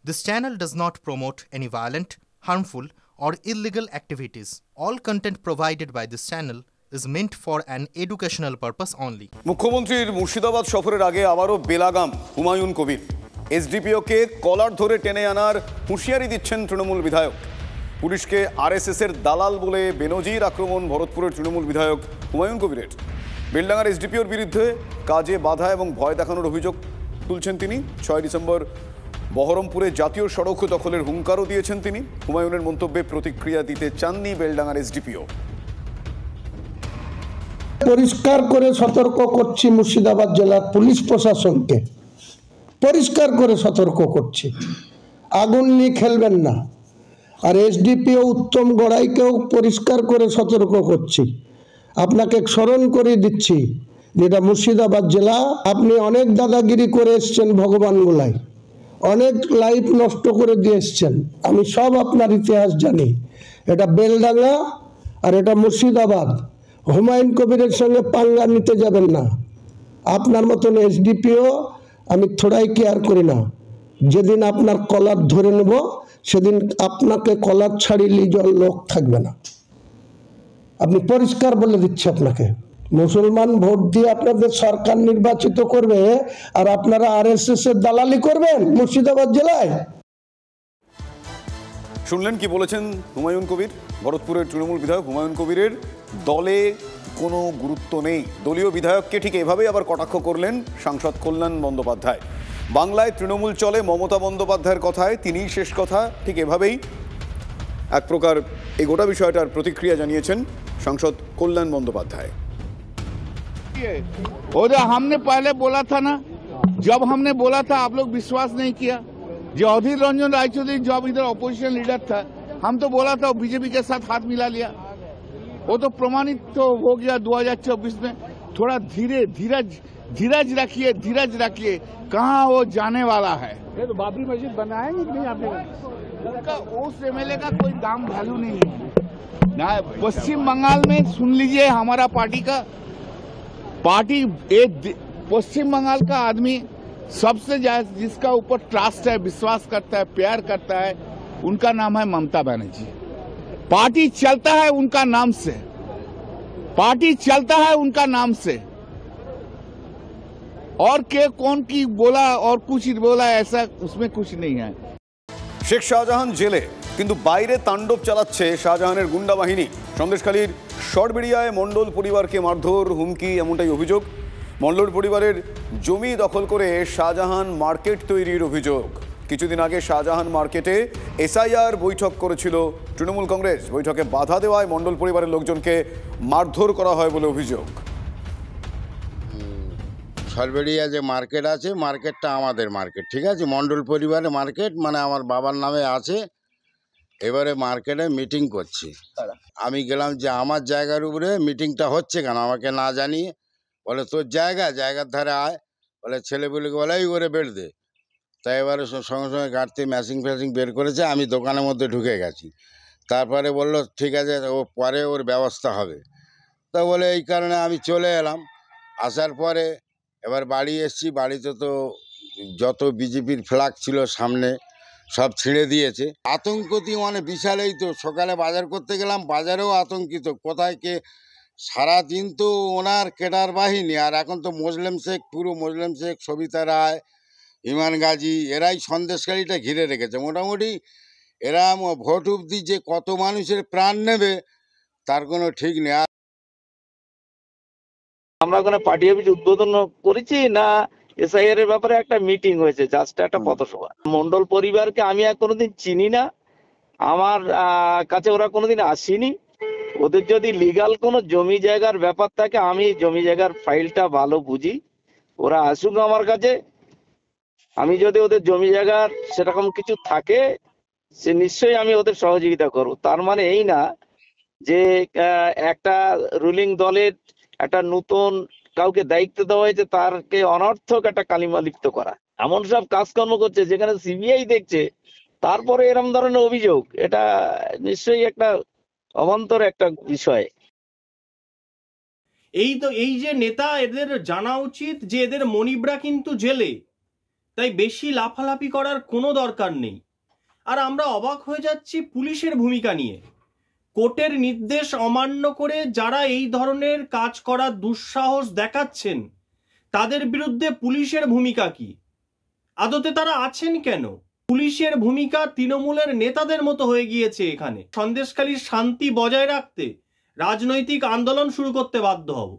This channel does not promote any violent, harmful, or illegal activities. All content provided by this channel is meant for an educational purpose only. মুখ্যমন্ত্রীর মুর্শিদাবাদ সফরের আগে আবারও বেলাগাম হুমায়ুন কবির। এসডিপিওকে কলার ধরে টেনে আনার হুঁশিয়ারি দিচ্ছেন তৃণমূল বিধায়ক। পুলিশকে আরএসএসের দালাল বলে বেনজির আক্রমণ ভরতপুরের তৃণমূল বিধায়ক হুমায়ুন কবিরের। বেলডাঙ্গার এসডিপিওর বিরুদ্ধে কাজে বাধা এবং ভয় দেখানোর অভিযোগ তুলছেন তিনি। 6 ডিসেম্বর বহরমপুরে জাতীয় সড়ক দখলের হুঙ্কারও দিয়েছেন তিনি। হুমায়ুনের মন্তব্যে প্রতিক্রিয়া দিতে চাননি বেলডাঙ্গার এসডিপিও। পরিষ্কার করে সতর্ক করছি মুর্শিদাবাদ জেলার পুলিশ প্রশাসনকে, পরিষ্কার করে সতর্ক করছি, আগুন নিয়ে খেলবেন না। আর এসডিপিও উত্তম গড়াইকেও পরিষ্কার করে সতর্ক করছি, আপনাকে স্মরণ করে দিচ্ছি যেটা মুর্শিদাবাদ জেলা, আপনি অনেক দাদাগিরি করে এসছেন ভগবানগোলায়, অনেক লাইফ নষ্ট করে দিয়ে এসছেন, আমি সব আপনার ইতিহাস জানি। এটা বেলডাঙ্গা আর এটা মুর্শিদাবাদ। হুমায়ুন কবিরের সঙ্গে পাঙ্গা নিতে যাবেন না। আপনার মতন এসডিপিও আমি থোড়াই কেয়ার করি না। যেদিন আপনার কলার ধরে নেব সেদিন আপনাকে কলার ছাড়িয়ে লোক থাকবে না। আপনি পরিষ্কার বলে দিচ্ছি আপনাকে, মুসলমান ভোট দিয়ে আপনাদের সরকার নির্বাচিত করবে আর আপনারা আরএসএস এর দালালি করবেন মুর্শিদাবাদ জেলায়। শুনলেন কি বলেছেন হুমায়ুন কবির। ভরতপুরের তৃণমূল বিধায়ক হুমায়ুন কবিরের দলে কোনো গুরুত্ব নেই। দলীয় বিধায়ককে ঠিক এভাবেই আবার কটাক্ষ করলেন সাংসদ কল্যাণ বন্দ্যোপাধ্যায়। বাংলায় তৃণমূল চলে মমতা বন্দ্যোপাধ্যায়ের কথায় তিনিই শেষ কথা, ঠিক এভাবেই এক প্রকার এই গোটা বিষয়টার প্রতিক্রিয়া জানিয়েছেন সাংসদ কল্যাণ বন্দ্যোপাধ্যায়। और हमने पहले बोला था ना, जब हमने बोला था आप लोग विश्वास नहीं किया। जो अधीर रंजन रायचौधरी जब इधर ऑपोजिशन लीडर था, हम तो बोला था बीजेपी के साथ हाथ मिला लिया, वो तो प्रमाणित तो हो गया 2024 में। थोड़ा धीरज रखिए, कहाँ वो जाने वाला है। तो बाबरी मस्जिद बनाएंगे कि नहीं आपने? उनका उस एमएलए का कोई दाम वैल्यू नहीं है ना। पश्चिम बंगाल में सुन लीजिए, हमारा पार्टी पश्चिम बंगाल का आदमी सबसे ज्यादा जिसका ऊपर ट्रस्ट है, विश्वास करता है, प्यार करता है, उनका नाम है ममता बनर्जी। पार्टी चलता है उनका नाम से, और के कौन की बोला और कुछ बोला, ऐसा उसमें कुछ नहीं है। শেখ শাহজাহান জেলে, কিন্তু বাইরে তাণ্ডব চালাচ্ছে শাহজাহানের গুন্ডা বাহিনী। সন্দেশখালীর সরবেড়িয়ায় মণ্ডল পরিবারকে মারধর, হুমকি, এমনটাই অভিযোগ। মণ্ডল পরিবারের জমি দখল করে শাহজাহান মার্কেট তৈরির অভিযোগ। কিছুদিন আগে শাহজাহান মার্কেটে এসআইআর বৈঠক করেছিল তৃণমূল কংগ্রেস। বৈঠকে বাধা দেওয়ায় মণ্ডল পরিবারের লোকজনকে মারধর করা হয় বলে অভিযোগ। সরবেড়িয়া যে মার্কেট আছে, মার্কেটটা আমাদের মার্কেট, ঠিক আছে, মণ্ডল পরিবারের মার্কেট, মানে আমার বাবার নামে আছে। এবারে মার্কেটে মিটিং করছি, আমি গেলাম যে আমার জায়গার উপরে মিটিংটা হচ্ছে কেন আমাকে না জানিয়ে। বলে তোর জায়গার ধারে আয়, বলে ছেলেপুলেকে বলে এই করে বের দে। তাই এবারে সঙ্গে সঙ্গে গাড়িতে ম্যাচিং বের করেছে, আমি দোকানের মধ্যে ঢুকে গেছি। তারপরে বলল ঠিক আছে, ও পরে ওর ব্যবস্থা হবে। তা বলে এই কারণে আমি চলে এলাম। আসার পরে এবার বাড়ি এসছি, বাড়িতে তো যত বিজেপির ফ্ল্যাগ ছিল সামনে সব ছিঁড়ে দিয়েছে। আতঙ্কতি মানে বিশাল। এই তো সকালে বাজার করতে গেলাম, বাজারেও আতঙ্কিত, কোথায় কে। সারাদিন তো ওনার কেডার বাহিনী, আর এখন তো মুসলিম শেখ, পুরো মুসলিম শেখ, সবিতা রায়, ইমান গাজী, এরাই সন্দেশকারীটা ঘিরে রেখেছে। মোটামুটি এরা ভোট অবধি যে কত মানুষের প্রাণ নেবে তার কোনো ঠিক নেই। আমরা ওখানে পার্টি অফিস উদ্বোধন করেছি না, এসআইআর এর ব্যাপারে একটা মিটিং হয়েছে, জাস্ট একটা পথসভা। মণ্ডল পরিবারকে আমি আর কোনোদিন চিনি না, আমার কাছে ওরা কোনোদিন আসেনি। ওদের যদি লিগাল কোনো জমি জায়গার ব্যাপার থাকে, আমি জমি জায়গার ফাইলটা ভালো বুঝি, ওরা আসুক আমার কাছে। আমি যদি ওদের জমি জায়গার সেরকম কিছু থাকে, সে নিশ্চয়ই আমি ওদের সহযোগিতা করব। তার মানে এই না যে একটা রুলিং দলের একটা নতুন কাউকে দায়িত্ব দেওয়া হয়েছে তারকে অনর্থক একটা কালিমা লিপ্ত করা, এমন সব কাজকর্ম করছে যেখানে সিবিআই দেখছে, তারপরে এরকম ধরনের অভিযোগ, এটা নিশ্চয়ই একটা অবান্তর একটা বিষয়। এই যে নেতা, এদের জানা উচিত যে এদের মনিবরা কিন্তু জেলে, তাই বেশি লাফালাফি করার কোনো দরকার নেই। আর আমরা অবাক হয়ে যাচ্ছি পুলিশের ভূমিকা নিয়ে। কোর্টের নির্দেশ অমান্য করে যারা এই ধরনের কাজ করার দুঃসাহস দেখাচ্ছেন তাদের বিরুদ্ধে পুলিশের ভূমিকা কি? আদতে তারা আছেন কেন? পুলিশের ভূমিকা তৃণমূলের নেতাদের মতো হয়ে গিয়েছে। এখানে সন্দেশখালীর শান্তি বজায় রাখতে রাজনৈতিক আন্দোলন শুরু করতে বাধ্য হব।